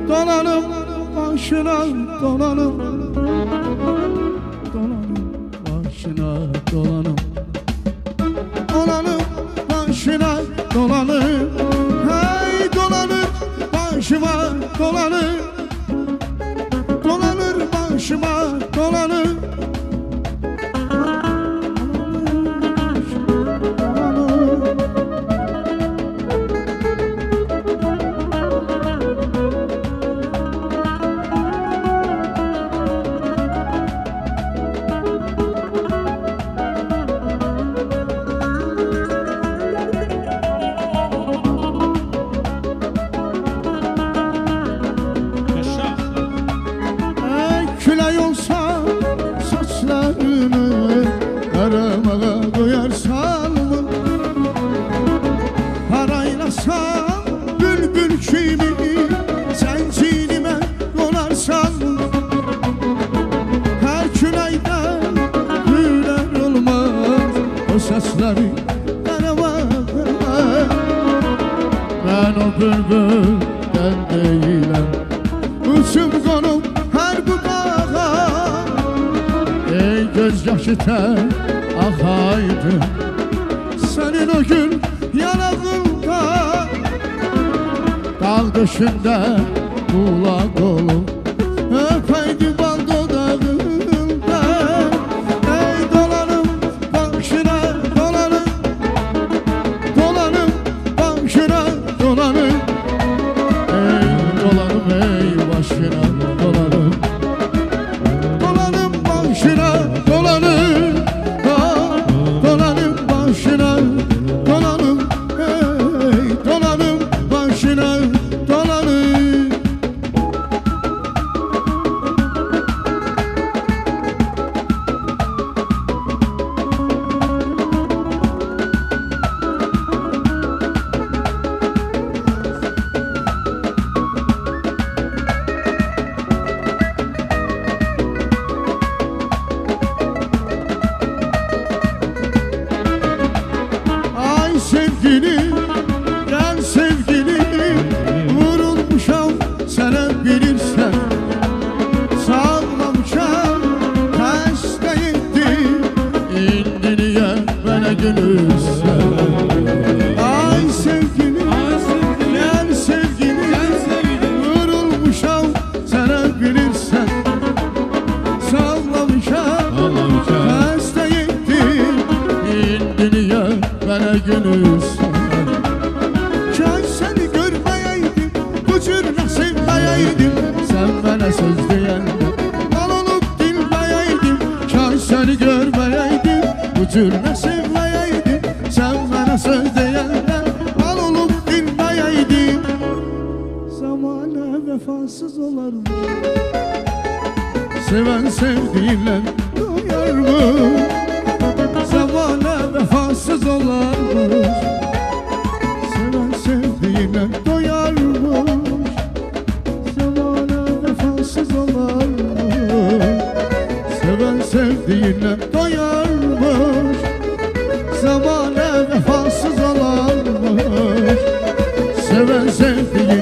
dolanım başına dolanım, başına dolanım, dolanım başına dolanım, hey dolanır başıma dolanır, dolanır başıma dolanır. Külay olsa saçlarını karamağa koyarsan mı? Paraylasam bülbül kimi zencirime dolarsan mı? Her külayda güler olmaz o saçları karamağa. Ben o bülbülden değilim, uçum konum her bu bağa. Ey gözyaşı ter akaydı senin o gün yanağında, dağ döşünde buğla dolu öpeydi bal dudağında. Ey dolanım başına dolanım, dolanım başına dolanım, ey dolanım ey başına dolanım, dolanım başına dolanım, dolanım başına dolanım, ey dolanım başına dolanım. Ay sevgilim, gel sevgilim, vurulmuşam sana bilirsen. Sağlamışam hasta ettim, indi niye bana gülürsen. Ay sevgilim, gel sevgilim, vurulmuşam sana bilirsen. Sağlamışam hasta ettim, indi niye bana gülürsen. Çay seni görmeyeydim, bu cürle sevmeyeydim, sen bana söz diyendin, mal olup dinleyeydim. Çay seni görmeyeydim, bu cürle sevmeyeydim, sen bana söz diyendin, mal olup dinleyeydim. Zamana vefasız olarmış, seven sevdiğiyle doyar mı? Zamana vefasız olarmış, seven sevdiğine doyarmış. Zamana vefasız olarmış, seven sevdiğine doyarmış. Zamana vefasız olarmış, seven sevdiğine